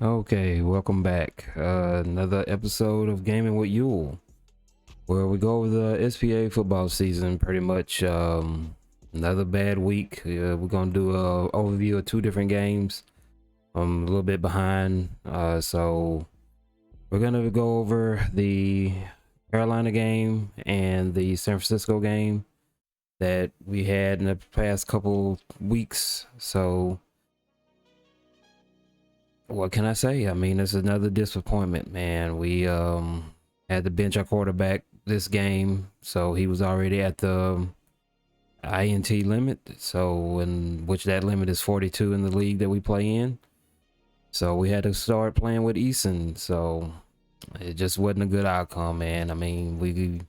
Okay, welcome back. Another episode of Gaming with Yule, where we go over the SPA football season. Pretty much, another bad week. We're gonna do a overview of two different games. I'm a little bit behind, so we're gonna go over the Carolina game and the San Francisco game that we had in the past couple weeks. So what can I say? I mean, it's another disappointment, man. We had to bench our quarterback this game, so he was already at the INT limit. So, in which that limit is 42 in the league that we play in. So we had to start playing with Eason. So it just wasn't a good outcome, man. I mean, we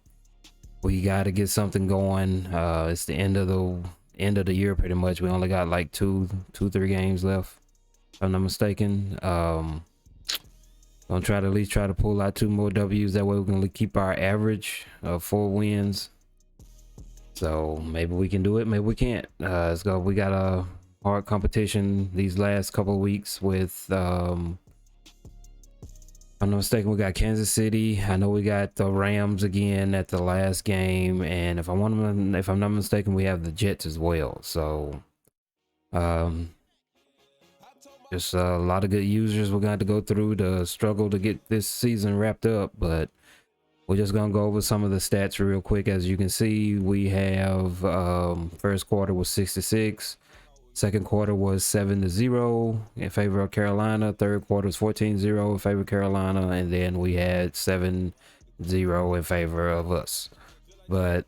got to get something going. It's the end of the year, pretty much. We only got like three games left, if I'm not mistaken. Gonna try to at least try to pull out 2 more W's. That way we can keep our average of 4 wins. So maybe we can do it, maybe we can't. Let's go. We got a hard competition these last couple of weeks with if I'm not mistaken, we got Kansas City. I know we got the Rams again at the last game, and if I'm not mistaken, we have the Jets as well. So just a lot of good users we're going to have to go through to struggle to get this season wrapped up, but we're just going to go over some of the stats real quick. As you can see, we have first quarter was 6-6, second quarter was 7-0 in favor of Carolina, third quarter was 14-0 in favor of Carolina, and then we had 7-0 in favor of us. But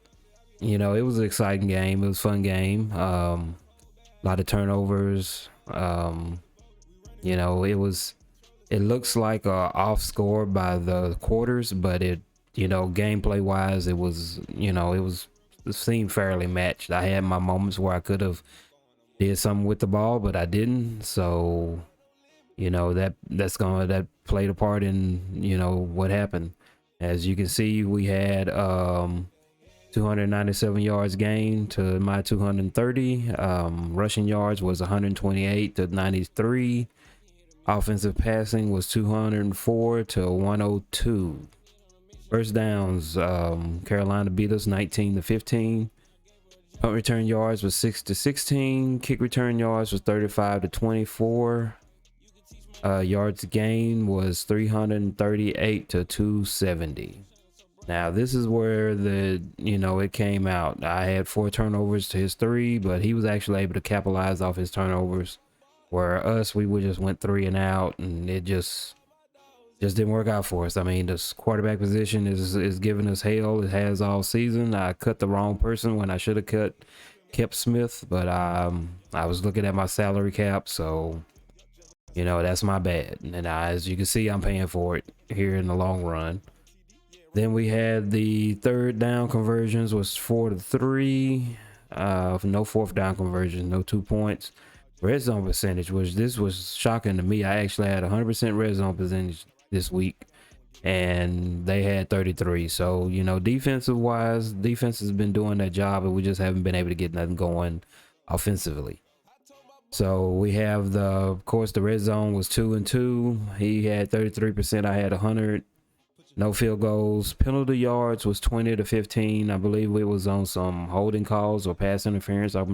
you know, it was an exciting game. It was a fun game. A lot of turnovers. You know, it looks like a off score by the quarters, but it, you know, gameplay wise, it was, you know, it seemed fairly matched. I had my moments where I could have did something with the ball, but I didn't. So, you know, that played a part in, you know, what happened. As you can see, we had 297 yards gained to my 230. Rushing yards was 128 to 93. Offensive passing was 204 to 102. First downs, Carolina beat us 19-15. Punt return yards was 6-16. Kick return yards was 35-24. Yards gain was 338 to 270. Now this is where it came out. I had 4 turnovers to his 3, but he was actually able to capitalize off his turnovers. Where us, we would just went 3 and out, and it just didn't work out for us. I mean, this quarterback position is giving us hell. It has all season. I cut the wrong person when I should have kept Smith, but I was looking at my salary cap, so you know, that's my bad. And as you can see, I'm paying for it here in the long run. Then we had the third down conversions was 4-3. No fourth down conversions, no 2 points. Red zone percentage was shocking to me. I actually had 100% red zone percentage this week, and they had 33. So, you know, defensive wise, defense has been doing their job, and we just haven't been able to get nothing going offensively. So we have of course, the red zone was 2-2. He had 33%. I had 100. No field goals. Penalty yards was 20-15. I believe it was on some holding calls or pass interference. I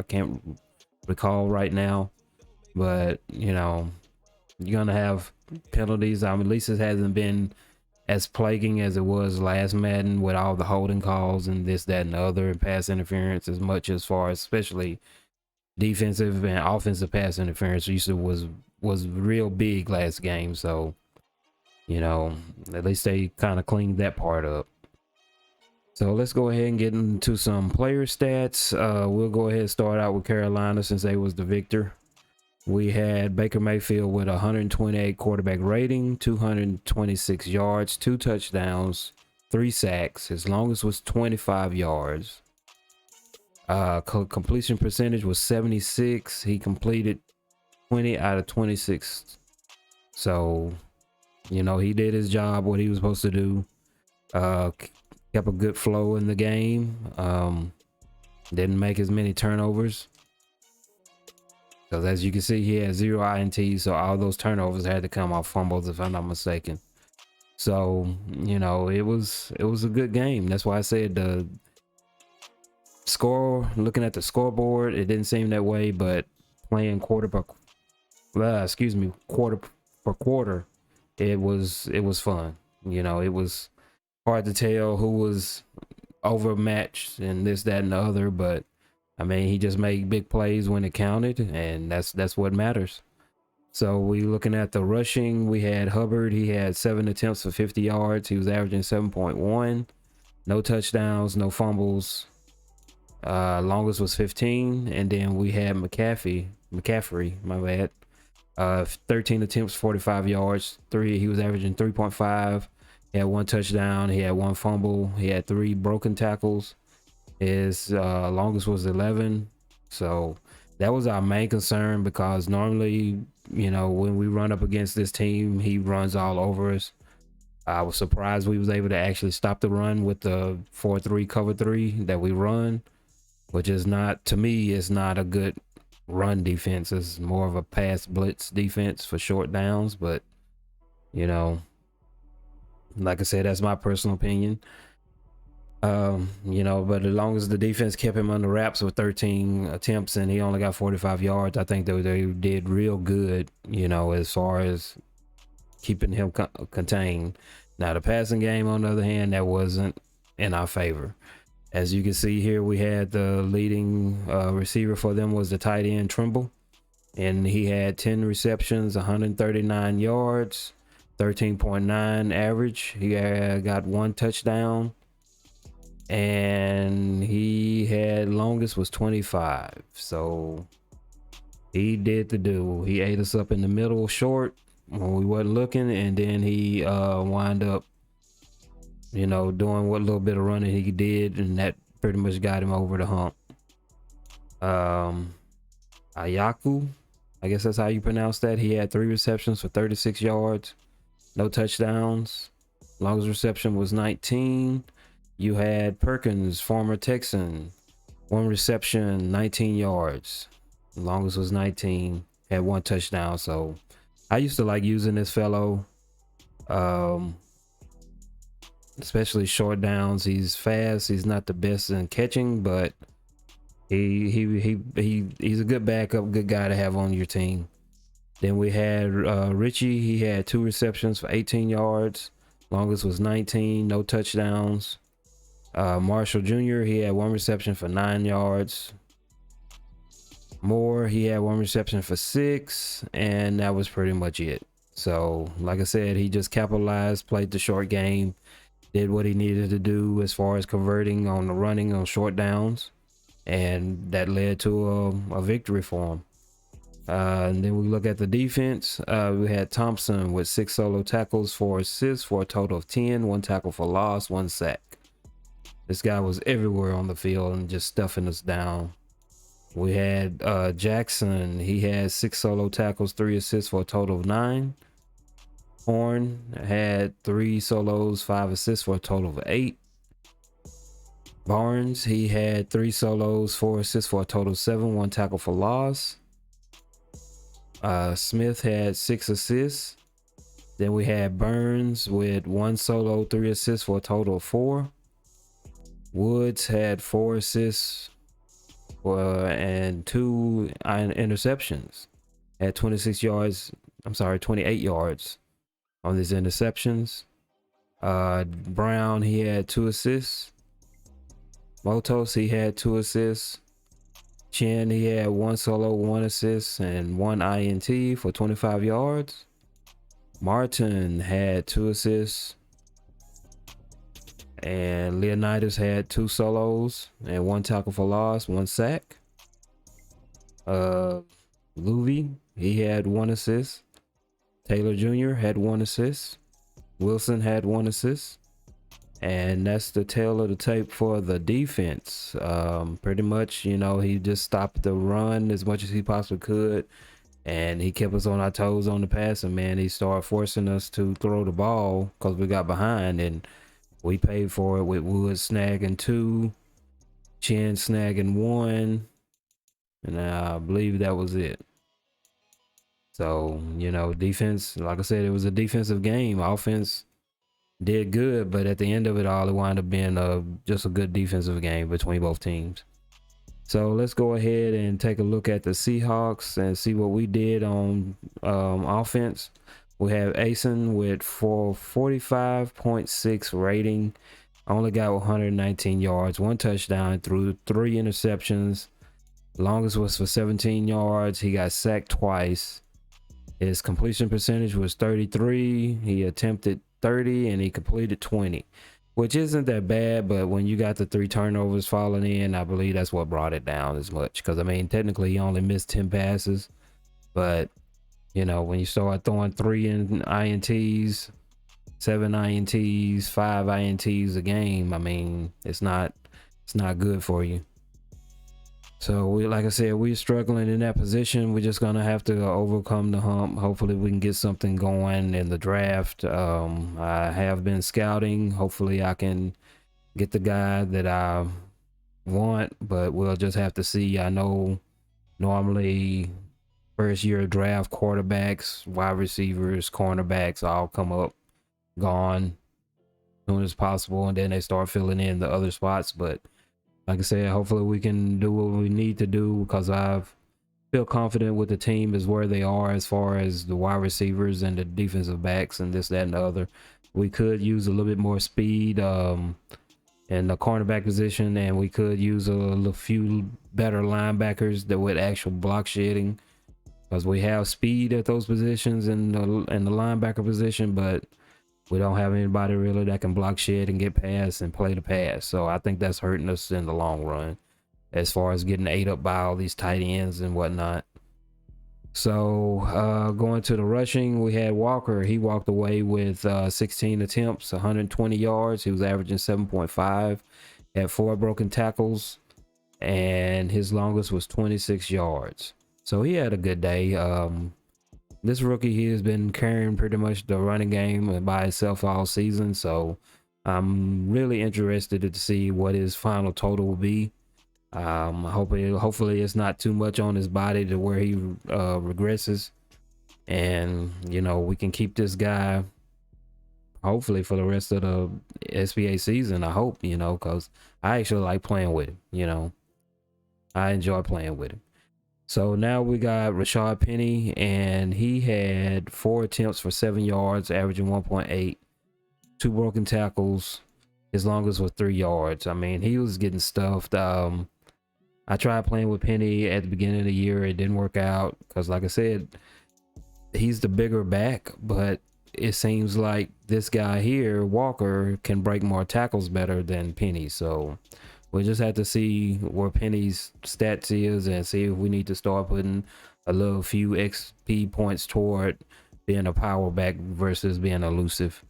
can't recall right now, but you know, you're gonna have penalties. At least it hasn't been as plaguing as it was last Madden with all the holding calls and this, that, and the other, and pass interference, as much as far as especially defensive and offensive pass interference was real big last game. So, you know, at least they kind of cleaned that part up. So let's go ahead and get into some player stats. We'll go ahead and start out with Carolina since they was the victor. We had Baker Mayfield with 128 quarterback rating, 226 yards, 2 touchdowns, 3 sacks. His longest was 25 yards. Completion percentage was 76. He completed 20 out of 26. So, you know, he did his job, what he was supposed to do. Kept a good flow in the game. Didn't make as many turnovers. Because as you can see, he had 0 INTs, so all those turnovers had to come off fumbles, if I'm not mistaken. So, you know, it was a good game. That's why I said the score, looking at the scoreboard, it didn't seem that way, but playing quarter per quarter, it was fun. You know, it was hard to tell who was overmatched and this, that, and the other, but I mean, he just made big plays when it counted, and that's what matters. So we looking at the rushing, we had Hubbard. He had 7 attempts for 50 yards. He was averaging 7.1. No touchdowns, no fumbles. Longest was 15. And then we had McCaffrey, my bad. 13 attempts, 45 yards. He was averaging 3.5. He had 1 touchdown. He had 1 fumble. He had 3 broken tackles. His longest was 11. So that was our main concern, because normally, you know, when we run up against this team, he runs all over us. I was surprised we was able to actually stop the run with the 4-3 cover 3 that we run, which is not, to me, it's not a good run defense. It's more of a pass blitz defense for short downs. But, you know, like I said, that's my personal opinion. You know, but as long as the defense kept him under wraps with 13 attempts and he only got 45 yards, I think they did real good, you know, as far as keeping him contained. Now, the passing game, on the other hand, that wasn't in our favor. As you can see here, we had the leading receiver for them was the tight end Trimble, and he had 10 receptions, 139 yards, 13.9 average. He got 1 touchdown. And he had longest was 25. So he did the do. He ate us up in the middle short when we wasn't looking, and then he wind up, you know, doing what little bit of running he did, and that pretty much got him over the hump. Ayaku, I guess that's how you pronounce that. He had 3 receptions for 36 yards, no touchdowns. Longest reception was 19. You had Perkins, former Texan, 1 reception, 19 yards. The longest was 19, had 1 touchdown. So I used to like using this fellow, especially short downs. He's fast. He's not the best in catching, but he's a good backup, good guy to have on your team. Then we had Richie. He had 2 receptions for 18 yards. Longest was 19, no touchdowns. Marshall Jr., he had 1 reception for 9 yards. Moore, he had 1 reception for 6, and that was pretty much it. So, like I said, he just capitalized, played the short game, did what he needed to do as far as converting on the running on short downs, and that led to a victory for him. And then we look at the defense. We had Thompson with 6 solo tackles, 4 assists for a total of 10, 1 tackle for loss, 1 sack. This guy was everywhere on the field and just stuffing us down. We had Jackson. He had 6 solo tackles, 3 assists for a total of 9. Horn had 3 solos, 5 assists for a total of 8. Barnes, he had 3 solos, 4 assists for a total of 7, 1 tackle for loss. Smith had 6 assists. Then we had Burns with 1 solo, 3 assists for a total of 4. Woods had 4 assists and 2 interceptions. Had 28 yards on these interceptions. Brown, he had 2 assists. Motos, he had 2 assists. Chen, he had 1 solo, 1 assist, and 1 INT for 25 yards. Martin had 2 assists. And Leonidas had 2 solos and 1 tackle for loss, 1 sack. Louvie, he had 1 assist. Taylor Jr. had 1 assist. Wilson had 1 assist. And that's the tail of the tape for the defense. Pretty much, you know, he just stopped the run as much as he possibly could. And he kept us on our toes on the passing, man. He started forcing us to throw the ball because we got behind, and we paid for it with Woods snagging 2, Chen snagging 1, and I believe that was it. So, you know, defense, like I said, it was a defensive game. Offense did good, but at the end of it all, it wound up being just a good defensive game between both teams. So let's go ahead and take a look at the Seahawks and see what we did on offense. We have Asen with 45.6 rating. Only got 119 yards, 1 touchdown, threw 3 interceptions. Longest was for 17 yards. He got sacked twice. His completion percentage was 33. He attempted 30 and he completed 20, which isn't that bad, but when you got the 3 turnovers falling in, I believe that's what brought it down as much. Because I mean, technically he only missed 10 passes, but you know, when you start throwing 3 INTs, 7 INTs, 5 INTs a game, I mean, it's not good for you. So we, like I said, we're struggling in that position. We're just gonna have to overcome the hump. Hopefully we can get something going in the draft. I have been scouting. Hopefully I can get the guy that I want, but we'll just have to see. I know normally first year draft quarterbacks, wide receivers, cornerbacks all come up gone as soon as possible, and then they start filling in the other spots. But like I said, hopefully we can do what we need to do, because I feel confident with the team is where they are as far as the wide receivers and the defensive backs and this, that, and the other. We could use a little bit more speed in the cornerback position, and we could use a few better linebackers that with actual block shedding, because we have speed at those positions in the linebacker position, but we don't have anybody really that can block shed and get past and play the pass. So I think that's hurting us in the long run as far as getting ate up by all these tight ends and whatnot. So going to the rushing, we had Walker. He walked away with 16 attempts, 120 yards. He was averaging 7.5, had 4 broken tackles, and his longest was 26 yards. So he had a good day. This rookie, he has been carrying pretty much the running game by himself all season. So I'm really interested to see what his final total will be. Hopefully it's not too much on his body to where he regresses, and you know, we can keep this guy hopefully for the rest of the SBA season. I hope, you know, because I actually like playing with him. You know, I enjoy playing with him. So now we got Rashad Penny, and he had 4 attempts for 7 yards, averaging 1.8, 2 broken tackles. His longest was 3 yards. I mean, he was getting stuffed. I tried playing with Penny at the beginning of the year. It didn't work out because, like I said, he's the bigger back, but it seems like this guy here, Walker, can break more tackles better than Penny. So we'll just have to see where Penny's stats is and see if we need to start putting a few XP points toward being a power back versus being elusive.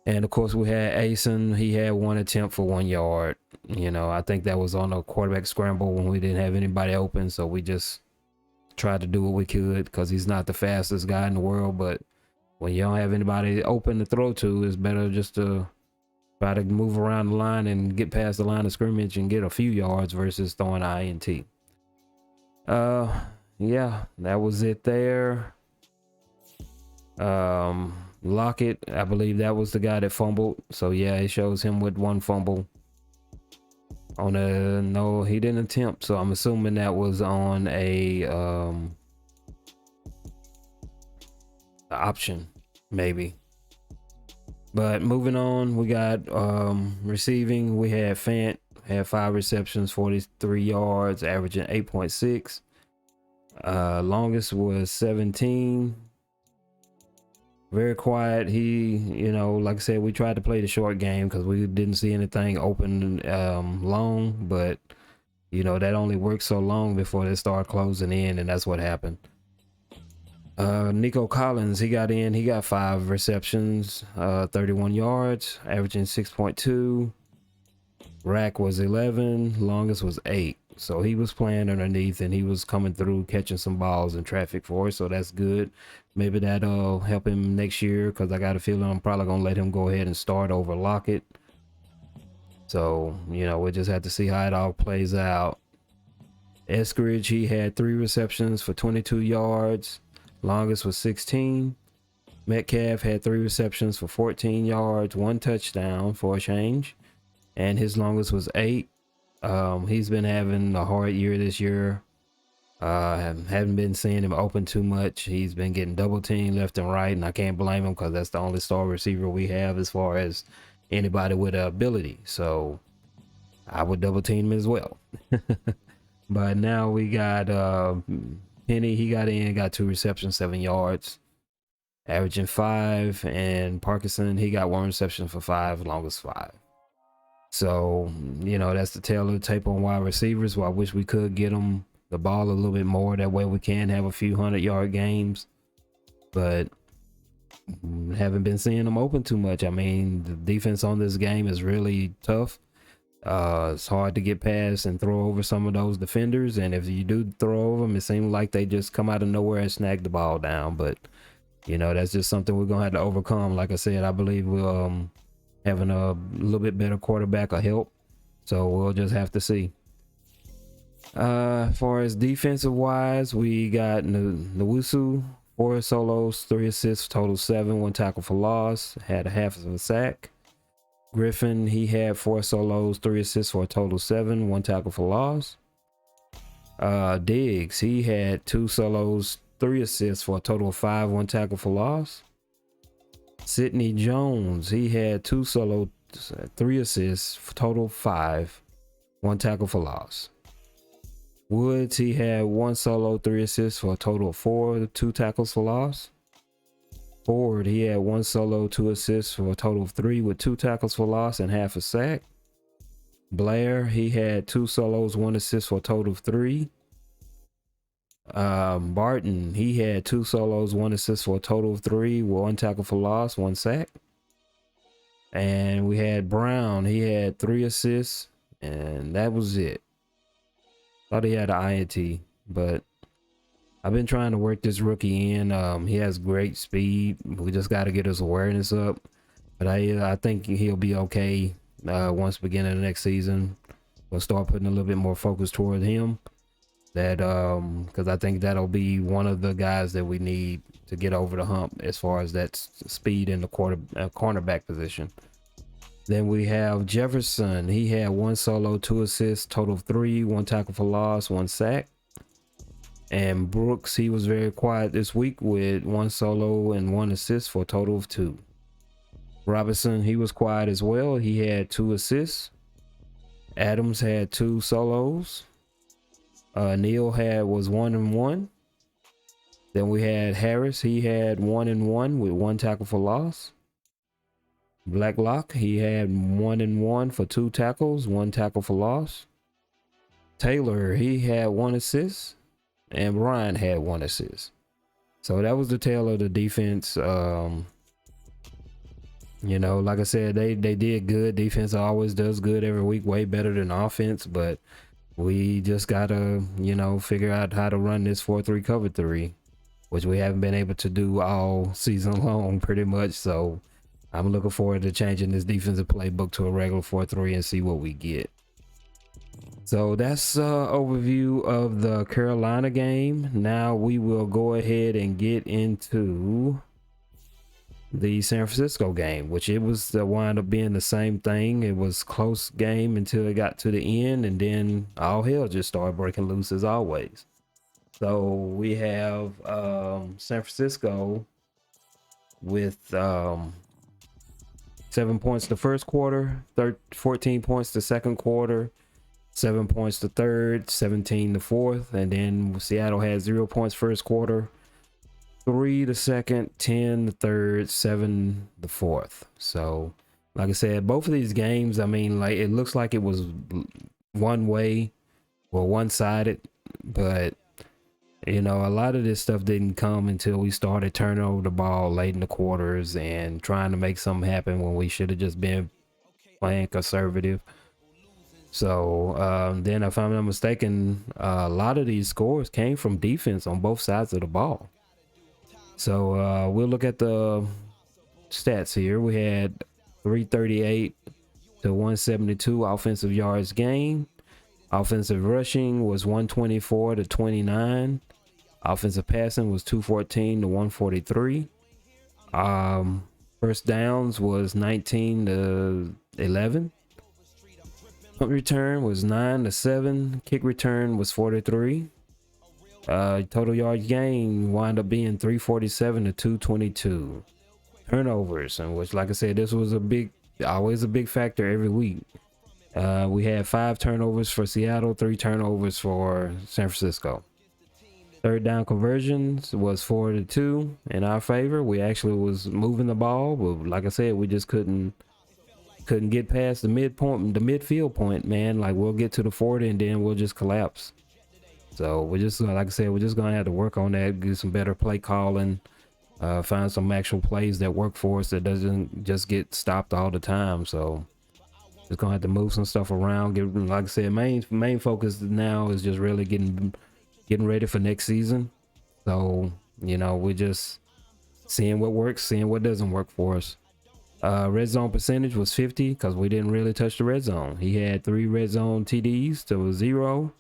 And of course we had Asen. He had 1 attempt for 1 yard. You know, I think that was on a quarterback scramble when we didn't have anybody open. So we just tried to do what we could, because he's not the fastest guy in the world. But when you don't have anybody open to throw to, it's better just to try to move around the line and get past the line of scrimmage and get a few yards versus throwing INT. Yeah, that was it there. Lockett, I believe that was the guy that fumbled. So yeah, it shows him with 1 fumble. No, he didn't attempt. So I'm assuming that was on a option, maybe. But moving on, we got receiving. We had Fant, had 5 receptions, 43 yards, averaging 8.6. Longest was 17. Very quiet. He, you know, like I said, we tried to play the short game because we didn't see anything open long, but you know, that only works so long before they start closing in, and that's what happened. Nico Collins, he got in. He got 5 receptions, 31 yards, averaging 6.2. Rack was 11. Longest was 8. So he was playing underneath, and he was coming through, catching some balls in traffic for us. So that's good. Maybe that'll help him next year, because I got a feeling I'm probably going to let him go ahead and start over Lockett. So, you know, we'll just have to see how it all plays out. Eskridge, he had 3 receptions for 22 yards. longest was 16. Metcalf had 3 receptions for 14 yards, 1 touchdown for a change, and his longest was 8. He's been having a hard year this year. Haven't been seeing him open too much. He's been getting double teamed left and right, and I can't blame him because that's the only star receiver we have as far as anybody with the ability. So I would double team him as well. But now we got Penny. He got 2 receptions, 7 yards, averaging 5, and Parkinson, he got 1 reception for 5, longest 5. So, you know, that's the tail of the tape on wide receivers. Well, I wish we could get them the ball a little bit more. That way we can have a few 100-yard games. But haven't been seeing them open too much. I mean, the defense on this game is really tough. It's hard to get past and throw over some of those defenders. And if you do throw over them, it seems like they just come out of nowhere and snag the ball down. But, you know, that's just something we're going to have to overcome. Like I said, I believe we'll having a little bit better quarterback will help. So we'll just have to see. As far as defensive wise, we got Nwosu, 4 solos, 3 assists, total 7, 1 tackle for loss, had a half of a sack. Griffin, he had 4 solos, 3 assists for a total 7, 1 tackle for loss. Diggs, he had 2 solos, 3 assists for a total of 5, 1 tackle for loss. Sidney Jones, he had 2 solos, 3 assists for total 5, 1 tackle for loss. Woods, he had 1 solo, 3 assists for a total of 4, 2 tackles for loss. Ford, he had 1 solo, 2 assists for a total of 3 with 2 tackles for loss and half a sack. Blair, he had 2 solos, 1 assist for a total of 3. Barton, he had 2 solos, 1 assist for a total of 3 with 1 tackle for loss, 1 sack. And we had Brown, he had 3 assists, and that was it. Thought he had an INT, but I've been trying to work this rookie in. He has great speed. We just got to get his awareness up. But I think he'll be okay once beginning of the next season. We'll start putting a little bit more focus toward him. That because I think that'll be one of the guys that we need to get over the hump as far as that speed in the cornerback position. Then we have Jefferson. He had 1 solo, 2 assists, total of 3, 1 tackle for loss, 1 sack. And Brooks, he was very quiet this week with 1 solo and 1 assist for a total of 2. Robinson, he was quiet as well. He had 2 assists. Adams had 2 solos. Neal was 1 and 1. Then we had Harris. He had 1 and 1 with 1 tackle for loss. Blacklock, he had 1 and 1 for 2 tackles, 1 tackle for loss. Taylor, he had 1 assist, and Ryan had 1 assist. So that was the tail of the defense. You know, like I said, they did good. Defense always does good every week, way better than offense. But we just gotta, you know, figure out how to run this 4-3 cover 3, which we haven't been able to do all season long, pretty much. So I'm looking forward to changing this defensive playbook to a regular 4-3 and see what we get. So that's an overview of the Carolina game. Now we will go ahead and get into the San Francisco game, which it was wound up being the same thing. It was close game until it got to the end, and then all hell just started breaking loose as always. So we have San Francisco with 7 points the first quarter, 14 points the second quarter, 7 points the third, 17 the fourth, and then Seattle had 0 points first quarter, 3 the second, 10 the third, 7 the fourth. So like I said, both of these games, I mean, like, it looks like it was one way or one-sided, but you know, a lot of this stuff didn't come until we started turning over the ball late in the quarters and trying to make something happen when we should have just been playing conservative. So then, if I'm not mistaken, a lot of these scores came from defense on both sides of the ball. So we'll look at the stats here. We had 338 to 172 offensive yards gained. Offensive rushing was 124 to 29. Offensive passing was 214 to 143. First downs was 19 to 11. Punt return was 9 to 7. Kick return was 43. Total yards gain wound up being 347 to 222. Turnovers, and which, like I said, this was always a big factor every week. We had 5 turnovers for Seattle, 3 turnovers for San Francisco. Third down conversions was 4 to 2 in our favor. We actually was moving the ball, but like I said, we just couldn't get past the midfield point, man. Like, we'll get to the 40 and then we'll just collapse. So we're just, like I said, we're just gonna have to work on that, get some better play calling, find some actual plays that work for us that doesn't just get stopped all the time. So just gonna have to move some stuff around. Like I said, main focus now is just really getting ready for next season. So, you know, we're just seeing what works, seeing what doesn't work for us. Red zone percentage was 50 because we didn't really touch the red zone. He had 3 red zone TDs to 0.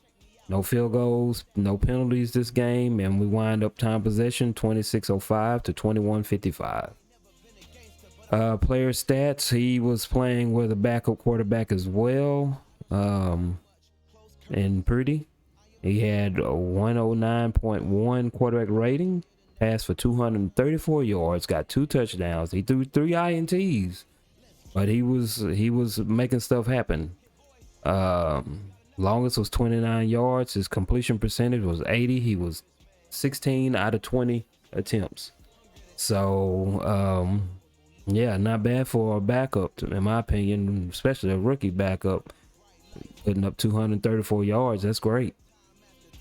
No field goals, no penalties this game, and we wind up time possession 26:05 to 21:55. Player stats, he was playing with a backup quarterback as well, and Purdy. He had a 109.1 quarterback rating, passed for 234 yards, got 2 touchdowns. He threw 3 INTs, but he was making stuff happen. Longest was 29 yards. His completion percentage was 80. He was 16 out of 20 attempts. So, yeah, not bad for a backup, in my opinion, especially a rookie backup, putting up 234 yards. That's great.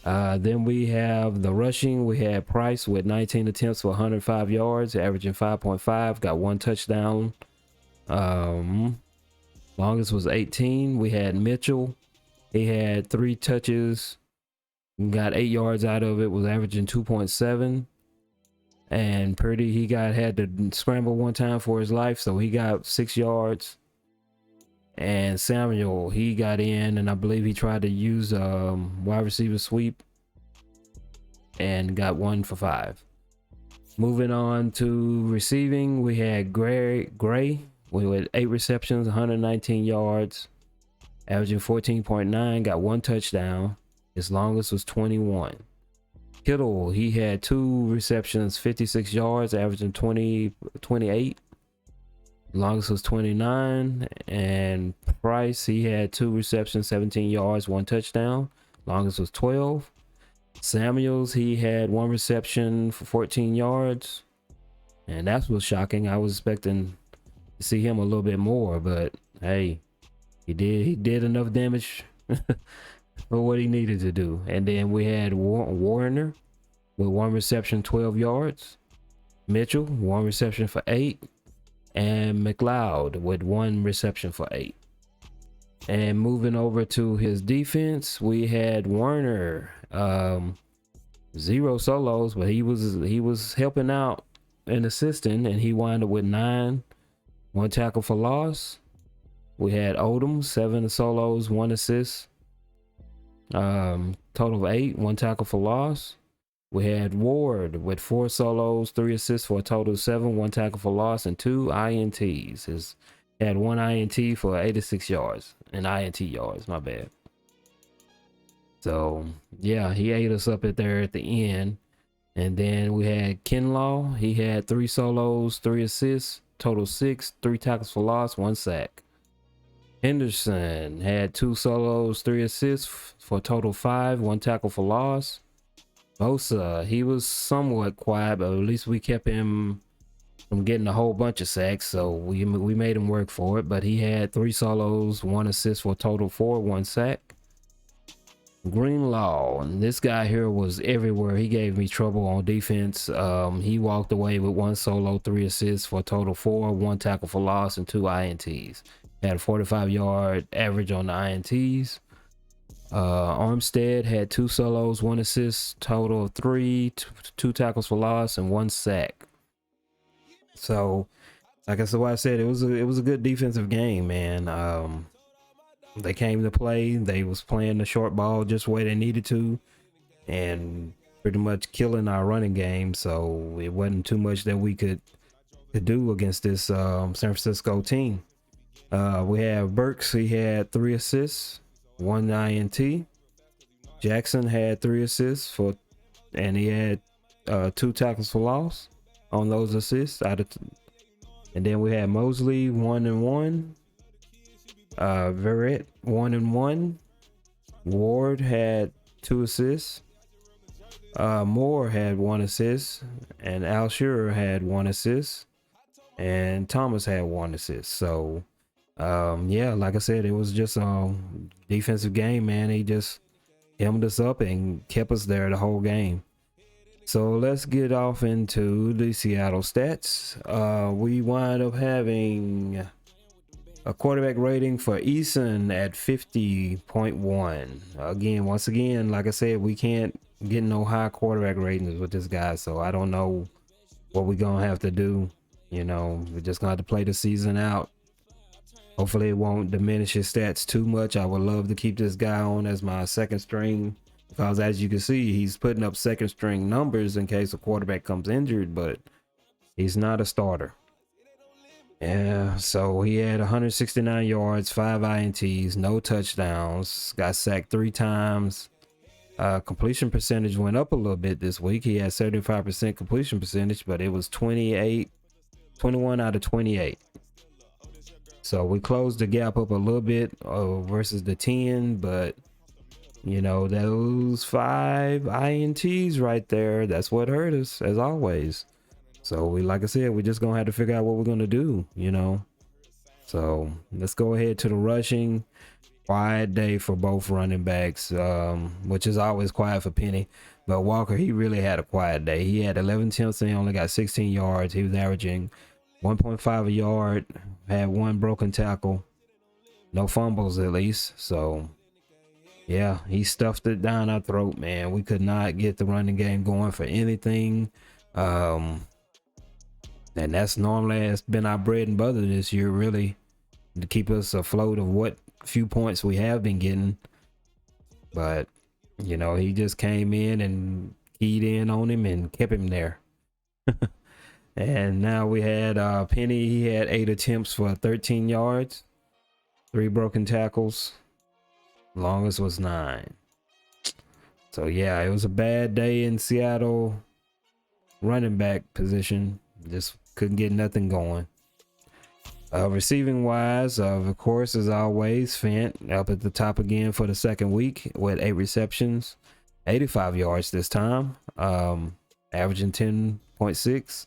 Then we have the rushing. We had Price with 19 attempts for 105 yards, averaging 5.5, got 1 touchdown. Longest was 18. We had Mitchell. He had 3 touches, got 8 yards out of it, was averaging 2.7. And Purdy, he had to scramble 1 time for his life, so he got 6 yards. And Samuel, he got in, and I believe he tried to use wide receiver sweep and got 1 for 5. Moving on to receiving, we had Gray. We had 8 receptions, 119 yards. Averaging 14.9, got 1 touchdown. His longest was 21. Kittle, he had 2 receptions, 56 yards, averaging 28. Longest was 29. And Price, he had 2 receptions, 17 yards, 1 touchdown. Longest was 12. Samuels, he had 1 reception for 14 yards. And that was shocking. I was expecting to see him a little bit more, but hey, he did enough damage for what he needed to do. And then we had Warner with 1 reception, 12 yards. Mitchell, 1 reception for 8. And McLeod with 1 reception for 8. And moving over to his defense, we had Warner, 0 solos, but he was helping out and assisting, and he wound up with 9, 1 tackle for loss. We had Odom, 7 solos, 1 assist. Total of 8, 1 tackle for loss. We had Ward with 4 solos, 3 assists for a total of 7, 1 tackle for loss, and 2 INTs. Had 1 INT for 86 yards, and INT yards, my bad. So yeah, he ate us up at the end. And then we had Kinlaw. He had 3 solos, 3 assists, total 6, 3 tackles for loss, 1 sack. Henderson had 2 solos, 3 assists for a total 5, 1 tackle for loss. Bosa, he was somewhat quiet, but at least we kept him from getting a whole bunch of sacks, so we made him work for it. But he had 3 solos, 1 assist for a total 4, 1 sack. Greenlaw, and this guy here was everywhere. He gave me trouble on defense. He walked away with 1 solo, 3 assists for a total 4, 1 tackle for loss, and 2 INTs. Had a 45-yard average on the INTs. Armstead had 2 solos, 1 assist, total of 3, 2 tackles for loss, and 1 sack. So, like I said, it was a good defensive game, man. They came to play. They was playing the short ball just the way they needed to, and pretty much killing our running game. So it wasn't too much that we could do against this San Francisco team. We have Burks. He had 3 assists, 1 INT. Jackson had 3 assists and he had 2 tackles for loss on those assists and then we had Mosley 1 and 1. Verrett 1 and 1. Ward had 2 assists. Moore had 1 assist, and Al Shearer had 1 assist, and Thomas had 1 assist. So yeah, like I said, it was just a defensive game, man. He just hemmed us up and kept us there the whole game. So let's get off into the Seattle stats. We wind up having a quarterback rating for Eason at 50.1. Once again, like I said, we can't get no high quarterback ratings with this guy, so I don't know what we're gonna have to do. You know, we're just gonna have to play the season out. Hopefully it won't diminish his stats too much. I would love to keep this guy on as my second string, because as you can see, he's putting up second string numbers in case a quarterback comes injured, but he's not a starter. Yeah, so he had 169 yards, 5 INTs, no touchdowns, got sacked 3 times. Completion percentage went up a little bit this week. He had 75% completion percentage, but it was 21 out of 28. So we closed the gap up a little bit versus the 10, but you know, those 5 INTs right there, that's what hurt us as always. So like I said, we're just gonna have to figure out what we're gonna do, you know. So let's go ahead to the rushing. Quiet day for both running backs, which is always quiet for Penny, but Walker, he really had a quiet day. He had 11 attempts and he only got 16 yards. He was averaging 1.5 a yard, had 1 broken tackle, no fumbles at least. So yeah, he stuffed it down our throat, man. We could not get the running game going for anything. And that's normally has been our bread and butter this year, really, to keep us afloat of what few points we have been getting. But you know, he just came in and keyed in on him and kept him there. And now we had Penny. He had 8 attempts for 13 yards, 3 broken tackles, longest was 9. So yeah, it was a bad day in Seattle running back position. Just couldn't get nothing going. Receiving wise, of course, as always, Fant up at the top again for the second week with 8 receptions, 85 yards this time, averaging 10.6.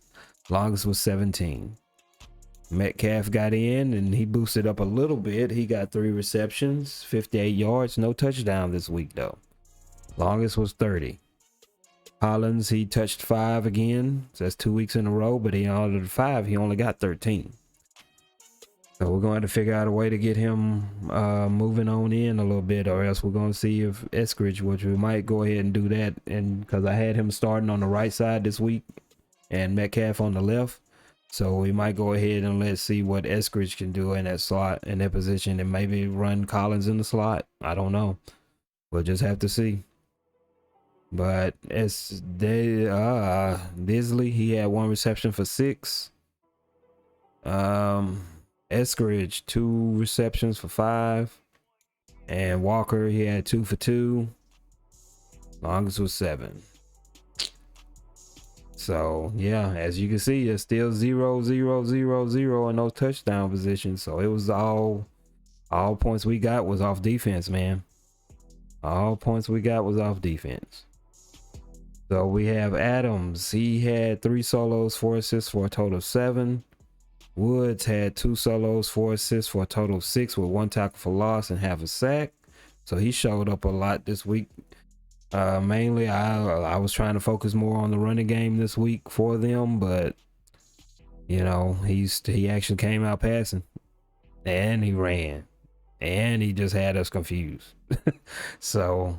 Longest was 17. Metcalf got in and he boosted up a little bit. He got 3 receptions, 58 yards, no touchdown this week though. Longest was 30. Collins, he touched 5 again. So that's 2 weeks in a row, but he out of the 5, he only got 13. So we're going to figure out a way to get him moving on in a little bit, or else we're going to see if Eskridge, which we might go ahead and do that. And because I had him starting on the right side this week and Metcalf on the left. So we might go ahead and let's see what Eskridge can do in that slot, in that position, and maybe run Collins in the slot. I don't know. We'll just have to see. But Disley, he had 1 reception for 6. Eskridge, 2 receptions for 5. And Walker, he had 2 for 2. Longest was 7. So yeah, as you can see, it's still 0, 0, 0, 0 in those touchdown positions. So it was all points we got was off defense, man. All points we got was off defense. So we have Adams. He had 3 solos, 4 assists for a total of 7. Woods had 2 solos, 4 assists for a total of 6 with 1 tackle for loss and half a sack. So he showed up a lot this week. Mainly I was trying to focus more on the running game this week for them, but you know, he actually came out passing and he ran and he just had us confused. So,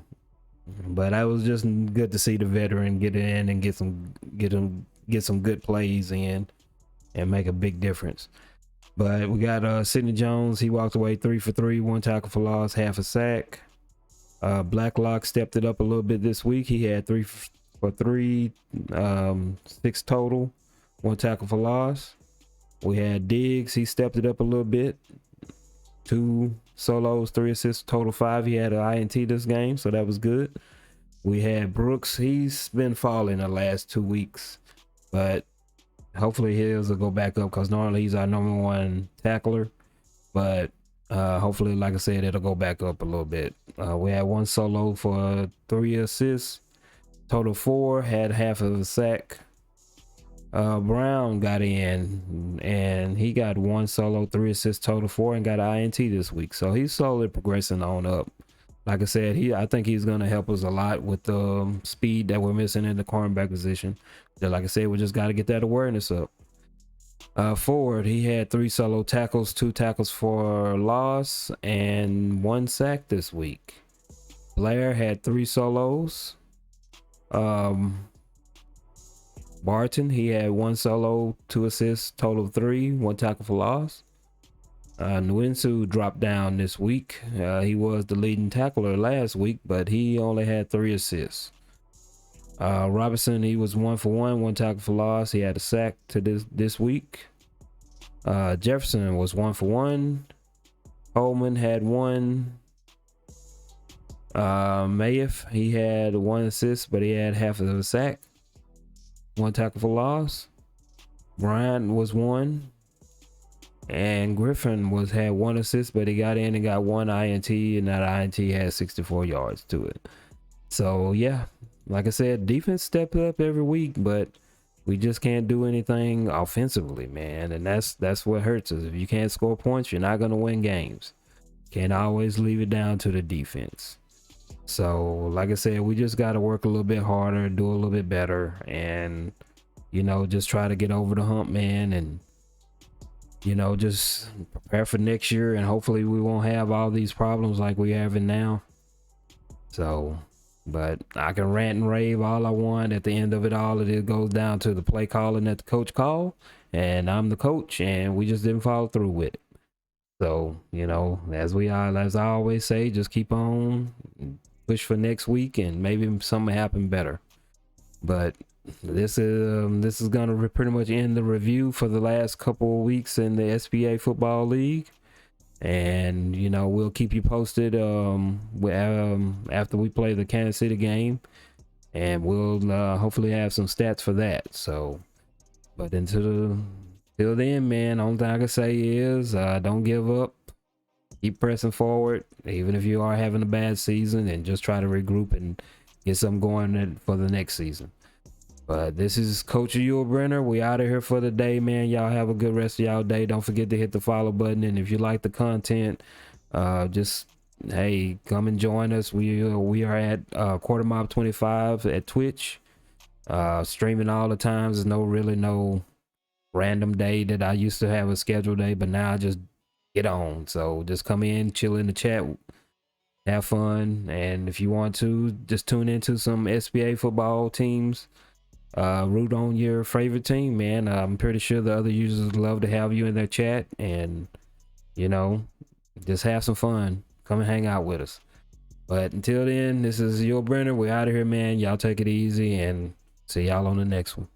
but I was just good to see the veteran get in and get some good plays in and make a big difference. But we got Sidney Jones. He walked away 3 for 3, 1 tackle for loss, half a sack. Blacklock stepped it up a little bit this week. He had 3 for 3, 6 total, 1 tackle for loss. We had Diggs, he stepped it up a little bit, 2 solos, 3 assists, total 5. He had an INT this game, so that was good. We had Brooks, he's been falling the last 2 weeks, but hopefully his will go back up because normally he's our number 1 tackler, but hopefully, like I said, it'll go back up a little bit. We had 1 solo for 3 assists, total 4, had half of a sack. Brown got in and he got 1 solo, 3 assists, total 4, and got an INT this week, so he's slowly progressing on up. Like I said, I think he's going to help us a lot with the speed that we're missing in the cornerback position. Like I said, we just got to get that awareness up. Ford, he had 3 solo tackles, 2 tackles for loss, and 1 sack this week. Blair had 3 solos. Barton, he had 1 solo, 2 assists, total 3, 1 tackle for loss. Nwinsu dropped down this week. He was the leading tackler last week, but he only had 3 assists. Robinson, he was 1 for 1, 1 tackle for loss. He had a sack to this week. Jefferson was 1 for 1. Holman had 1. Mayeth, he had 1 assist, but he had half of a sack, 1 tackle for loss. Bryant was 1. And Griffin had 1 assist, but he got in and got 1 INT, and that INT had 64 yards to it. So yeah, like I said, defense stepped up every week, but we just can't do anything offensively, man. And that's what hurts us. If you can't score points, you're not gonna win games. Can't always leave it down to the defense. So like I said, we just got to work a little bit harder, do a little bit better, and just try to get over the hump, man, and just prepare for next year, and hopefully we won't have all these problems like we having now. So, but I can rant and rave all I want. At the end of it all, it goes down to the play calling that the coach called, and I'm the coach, and we just didn't follow through with it. So, as I always say, just keep on, push for next week, and maybe something happen better. But this is gonna pretty much end the review for the last couple of weeks in the SBA Football League, and we'll keep you posted after we play the Kansas City game, and we'll hopefully have some stats for that. So, but till then, man, only thing I can say is don't give up, keep pressing forward, even if you are having a bad season, and just try to regroup and get something going for the next season. But this is Coach Yul Brenner. We out of here for the day, man. Y'all have a good rest of y'all day. Don't forget to hit the follow button, and if you like the content, just come and join us. We are at Quarter Mob 25 at Twitch, streaming all the times. There's no random day that I used to have a scheduled day, but now I just get on. So just come in, chill in the chat, have fun, and if you want to, just tune into some SBA football teams. Root on your favorite team, man. I'm pretty sure the other users love to have you in their chat, and just have some fun. Come and hang out with us. But until then, this is Yul Brenner. We're out of here, man. Y'all take it easy, and see y'all on the next one.